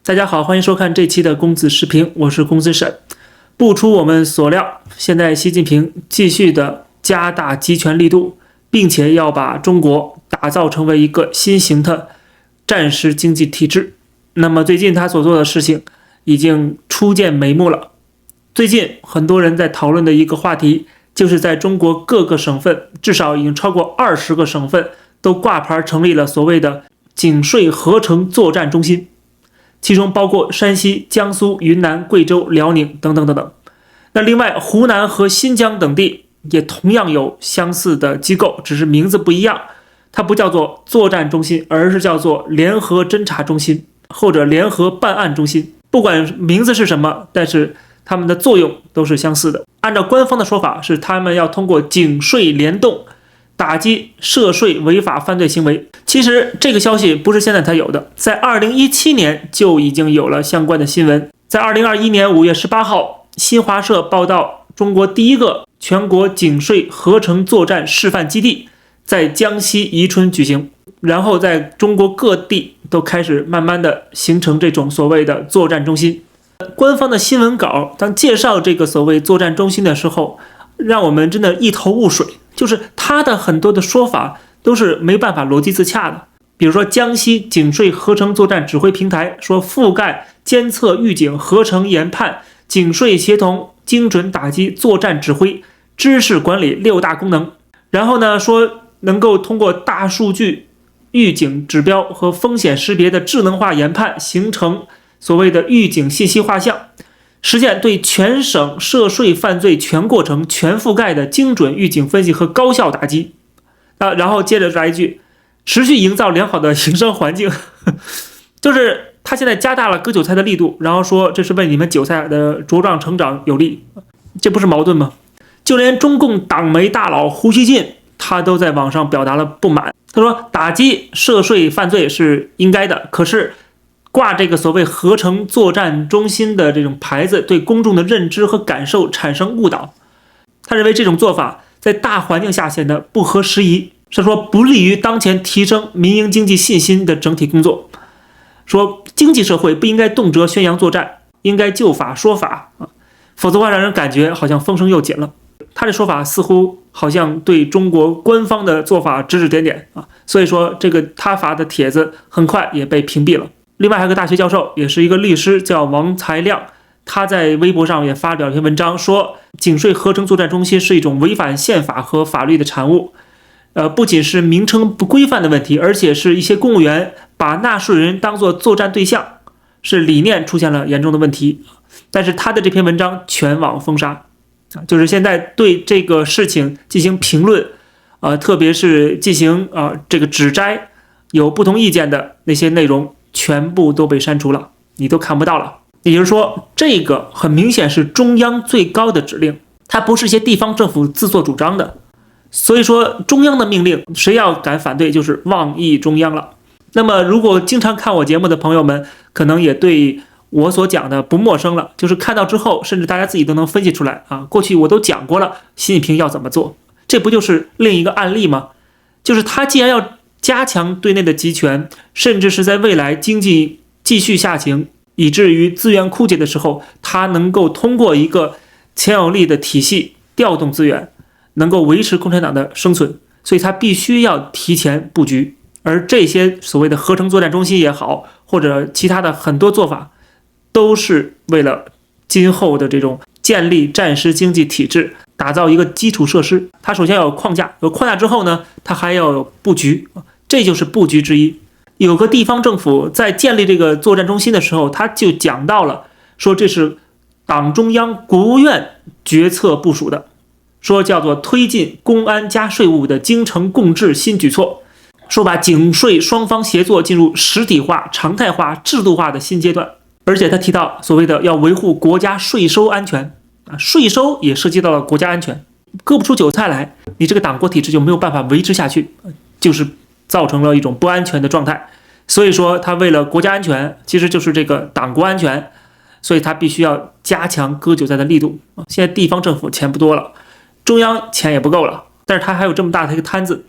大家好，欢迎收看这期的公子视频，我是公子沈。不出我们所料，现在习近平继续的加大集权力度，并且要把中国打造成为一个新型的战时经济体制。那么最近他所做的事情已经初见眉目了。最近很多人在讨论的一个话题，就是在中国各个省份，至少已经超过20个省份都挂牌成立了所谓的警税合成作战中心，其中包括山西、江苏、云南、贵州、辽宁等等等等。那另外，湖南和新疆等地也同样有相似的机构，只是名字不一样，它不叫做作战中心，而是叫做联合侦察中心或者联合办案中心。不管名字是什么，但是他们的作用都是相似的。按照官方的说法，是他们要通过警税联动打击涉税违法犯罪行为。其实这个消息不是现在才有的，在2017年就已经有了相关的新闻。在2021年5月18号，新华社报道，中国第一个全国警税合成作战示范基地在江西宜春举行，然后在中国各地都开始慢慢的形成这种所谓的作战中心。官方的新闻稿当介绍这个所谓作战中心的时候，让我们真的一头雾水，就是他的很多的说法都是没办法逻辑自洽的。比如说江西警税合成作战指挥平台说覆盖监测预警合成研判警税协同精准打击作战指挥知识管理6大功能，然后呢说能够通过大数据预警指标和风险识别的智能化研判，形成所谓的预警信息画像，实现对全省涉税犯罪全过程全覆盖的精准预警分析和高效打击。然后接着来一句，持续营造良好的营商环境就是他现在加大了割韭菜的力度，然后说这是为你们韭菜的茁壮成长有利，这不是矛盾吗？就连中共党媒大佬胡锡进他都在网上表达了不满，他说打击涉税犯罪是应该的，可是挂这个所谓合成作战中心的这种牌子，对公众的认知和感受产生误导。他认为这种做法在大环境下显得不合时宜，是说不利于当前提升民营经济信心的整体工作。说经济社会不应该动辄宣扬作战，应该就法说法否则的话让人感觉好像风声又紧了。他的说法似乎好像对中国官方的做法指指点点所以说这个他发的帖子很快也被屏蔽了。另外还有个大学教授，也是一个律师，叫王才亮，他在微博上也发表一篇文章，说警税合成作战中心是一种违反宪法和法律的产物。不仅是名称不规范的问题，而且是一些公务员把纳税人当作作战对象，是理念出现了严重的问题。但是他的这篇文章全网封杀，就是现在对这个事情进行评论，特别是进行这个指摘有不同意见的那些内容，全部都被删除了，你都看不到了。也就是说，这个很明显是中央最高的指令，它不是一些地方政府自作主张的。所以说中央的命令谁要敢反对就是妄议中央了。那么如果经常看我节目的朋友们可能也对我所讲的不陌生了，就是看到之后甚至大家自己都能分析出来过去我都讲过了习近平要怎么做，这不就是另一个案例吗？就是他既然要加强对内的集权，甚至是在未来经济继续下行以至于资源枯竭的时候，他能够通过一个强有力的体系调动资源，能够维持共产党的生存，所以他必须要提前布局。而这些所谓的合成作战中心也好，或者其他的很多做法，都是为了今后的这种建立战时经济体制打造一个基础设施。它首先要有框架，有框架之后呢，它还要有布局，这就是布局之一。有个地方政府在建立这个作战中心的时候，他就讲到了，说这是党中央国务院决策部署的，说叫做推进公安加税务的精诚共治新举措，说把警税双方协作进入实体化、常态化、制度化的新阶段。而且他提到所谓的要维护国家税收安全税收也涉及到了国家安全，割不出韭菜来，你这个党国体制就没有办法维持下去，就是造成了一种不安全的状态。所以说他为了国家安全，其实就是这个党国安全，所以他必须要加强割韭菜的力度。现在地方政府钱不多了，中央钱也不够了，但是他还有这么大的一个摊子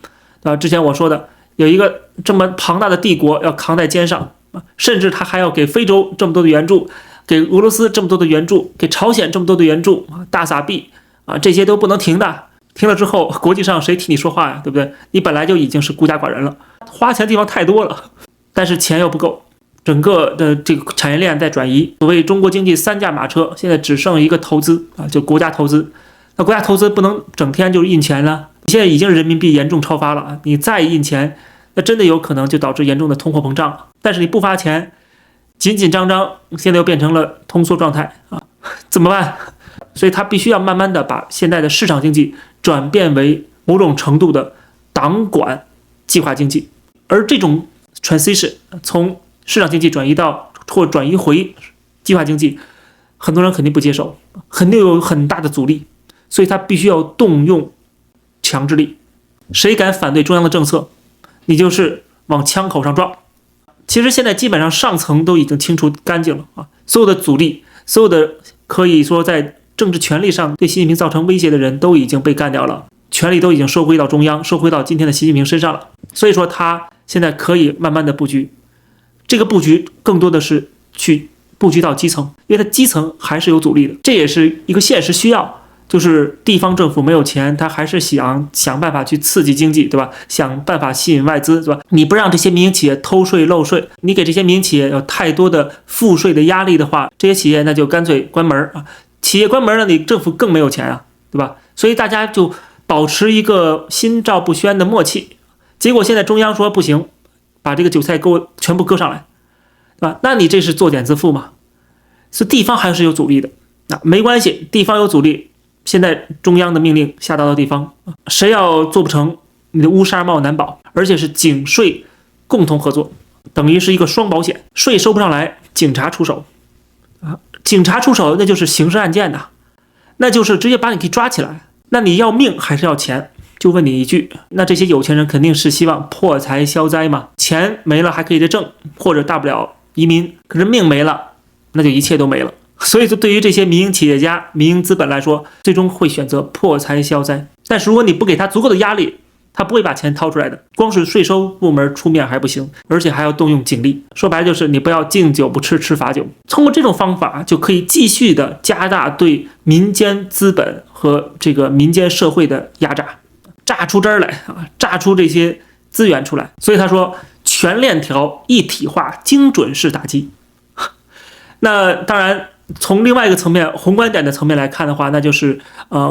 之前我说的有一个这么庞大的帝国要扛在肩上，甚至他还要给非洲这么多的援助，给俄罗斯这么多的援助，给朝鲜这么多的援助大撒币这些都不能停的。停了之后，国际上谁替你说话呀？对不对？你本来就已经是孤家寡人了，花钱的地方太多了，但是钱又不够，整个的这个产业链在转移。所谓中国经济三驾马车，现在只剩一个投资就国家投资。那国家投资不能整天就是印钱了，现在已经人民币严重超发了，你再印钱，那真的有可能就导致严重的通货膨胀。但是你不发钱，紧紧张张，现在又变成了通缩状态怎么办？所以他必须要慢慢的把现在的市场经济转变为某种程度的党管计划经济，而这种 transition 从市场经济转移到或转移回计划经济，很多人肯定不接受，肯定有很大的阻力，所以他必须要动用强制力。谁敢反对中央的政策，你就是往枪口上撞。其实现在基本上上层都已经清除干净了所有的阻力，所有的可以说在政治权力上对习近平造成威胁的人都已经被干掉了，权力都已经收归到中央，收归到今天的习近平身上了。所以说他现在可以慢慢的布局，这个布局更多的是去布局到基层，因为它基层还是有阻力的，这也是一个现实需要。就是地方政府没有钱，他还是想办法去刺激经济，对吧？想办法吸引外资，对吧？你不让这些民营企业偷税漏税，你给这些民营企业有太多的赋税的压力的话，这些企业那就干脆关门企业关门了，你政府更没有钱对吧？所以大家就保持一个心照不宣的默契。结果现在中央说不行，把这个韭菜全部割上来，对吧？那你这是作茧自缚嘛？所以地方还是有阻力的。那没关系，地方有阻力。现在中央的命令下达到地方，谁要做不成，你的乌纱帽难保，而且是警税共同合作，等于是一个双保险，税收不上来，警察出手警察出手那就是刑事案件那就是直接把你给抓起来。那你要命还是要钱？就问你一句，那这些有钱人肯定是希望破财消灾嘛，钱没了还可以再挣，或者大不了移民，可是命没了，那就一切都没了。所以，对于这些民营企业家、民营资本来说，最终会选择破财消灾。但是，如果你不给他足够的压力，他不会把钱掏出来的。光是税收部门出面还不行，而且还要动用警力。说白了就是你不要敬酒不吃吃罚酒。通过这种方法，就可以继续的加大对民间资本和这个民间社会的压榨，榨出汁儿来榨出这些资源出来。所以他说，全链条一体化、精准式打击。那当然。从另外一个层面，宏观点的层面来看的话，那就是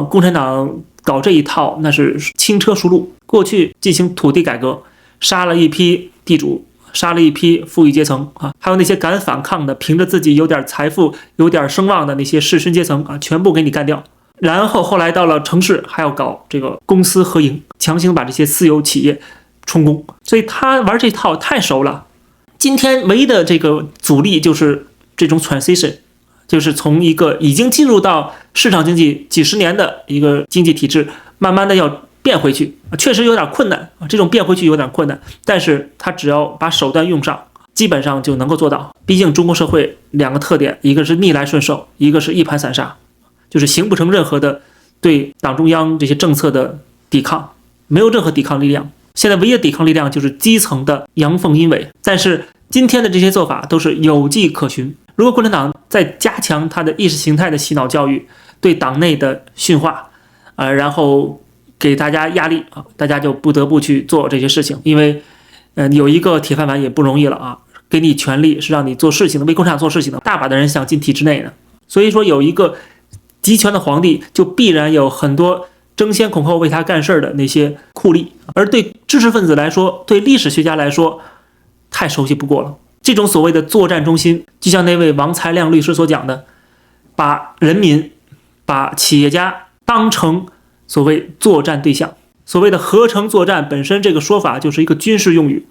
共产党搞这一套，那是轻车熟路。过去进行土地改革，杀了一批地主，杀了一批富裕阶层还有那些敢反抗的，凭着自己有点财富、有点声望的那些士绅阶层全部给你干掉。然后后来到了城市，还要搞这个公私合营，强行把这些私有企业充公。所以他玩这套太熟了。今天唯一的这个阻力就是这种 transition。就是从一个已经进入到市场经济几十年的一个经济体制，慢慢的要变回去，确实有点困难这种变回去有点困难，但是他只要把手段用上，基本上就能够做到。毕竟中国社会两个特点，一个是逆来顺受，一个是一盘散沙，就是形不成任何的对党中央这些政策的抵抗，没有任何抵抗力量。现在唯一的抵抗力量就是基层的阳奉阴违，但是今天的这些做法都是有迹可循。如果共产党在加强他的意识形态的洗脑教育，对党内的驯化，然后给大家压力大家就不得不去做这些事情，因为有一个铁饭碗也不容易了给你权力是让你做事情的，为共产党做事情的，大把的人想进体制内的。所以说有一个集权的皇帝，就必然有很多争先恐后为他干事的那些酷吏，而对知识分子来说，对历史学家来说，太熟悉不过了。这种所谓的作战中心，就像那位王才亮律师所讲的，把人民、把企业家当成所谓作战对象。所谓的合成作战本身这个说法就是一个军事用语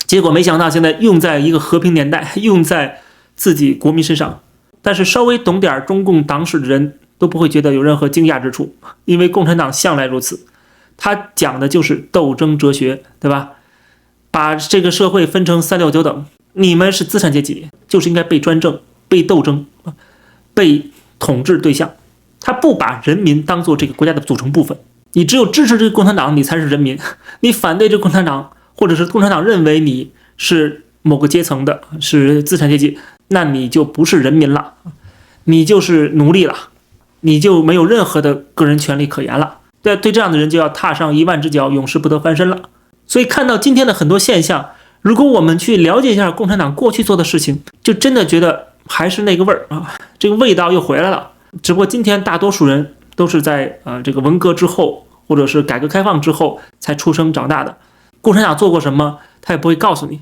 结果没想到现在用在一个和平年代，用在自己国民身上。但是稍微懂点中共党史的人都不会觉得有任何惊讶之处，因为共产党向来如此，他讲的就是斗争哲学，对吧？把这个社会分成3、6、9等。你们是资产阶级，就是应该被专政、被斗争、被统治对象。他不把人民当做这个国家的组成部分。你只有支持这个共产党，你才是人民；你反对这个共产党，或者是共产党认为你是某个阶层的，是资产阶级，那你就不是人民了，你就是奴隶了，你就没有任何的个人权利可言了。对这样的人就要踏上1万只脚，永世不得翻身了。所以看到今天的很多现象，如果我们去了解一下共产党过去做的事情，就真的觉得还是那个味儿啊，这个味道又回来了。只不过今天大多数人都是在这个文革之后，或者是改革开放之后才出生长大的。共产党做过什么，他也不会告诉你，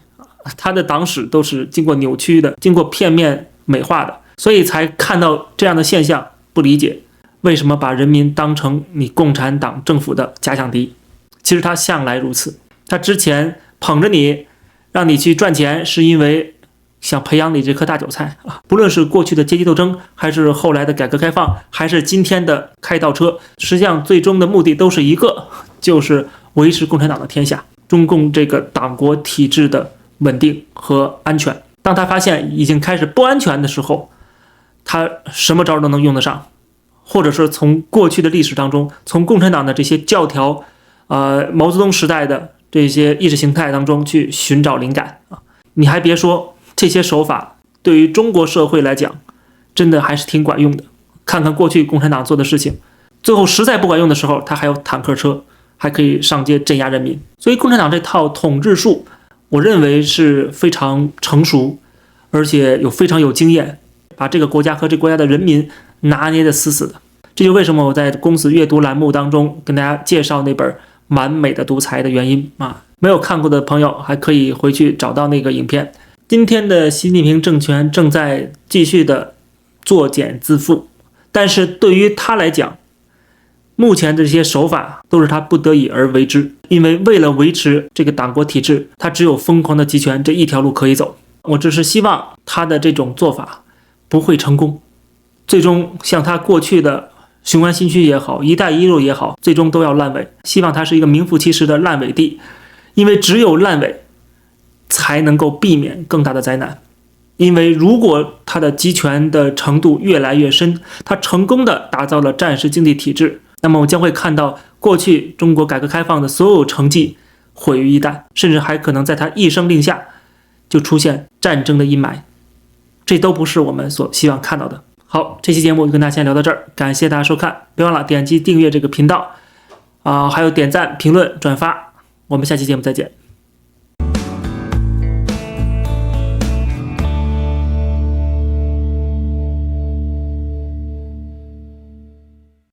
他的党史都是经过扭曲的，经过片面美化的，所以才看到这样的现象，不理解为什么把人民当成你共产党政府的假想敌。其实他向来如此，他之前捧着你，让你去赚钱，是因为想培养你这颗大韭菜啊！不论是过去的阶级斗争，还是后来的改革开放，还是今天的开倒车，实际上最终的目的都是一个，就是维持共产党的天下，中共这个党国体制的稳定和安全。当他发现已经开始不安全的时候，他什么招都能用得上，或者是从过去的历史当中，从共产党的这些教条，毛泽东时代的这些意识形态当中去寻找灵感啊！你还别说，这些手法对于中国社会来讲，真的还是挺管用的。看看过去共产党做的事情，最后实在不管用的时候，他还有坦克车，还可以上街镇压人民。所以共产党这套统治术，我认为是非常成熟，而且非常有经验，把这个国家和这个国家的人民拿捏得死死的。这就为什么我在公子阅读栏目当中跟大家介绍那本《完美的独裁》的原因啊。没有看过的朋友还可以回去找到那个影片。今天的习近平政权正在继续的作茧自缚，但是对于他来讲，目前的这些手法都是他不得已而为之，因为为了维持这个党国体制，他只有疯狂的集权这一条路可以走。我只是希望他的这种做法不会成功，最终像他过去的雄安新区也好，一带一路也好，最终都要烂尾。希望它是一个名副其实的烂尾地，因为只有烂尾才能够避免更大的灾难。因为如果它的集权的程度越来越深，它成功的打造了战时经济体制，那么我将会看到过去中国改革开放的所有成绩毁于一旦，甚至还可能在他一声令下就出现战争的阴霾，这都不是我们所希望看到的。好，这期节目就跟大家先聊到这儿，感谢大家收看，别忘了点击订阅这个频道还有点赞、评论、转发，我们下期节目再见。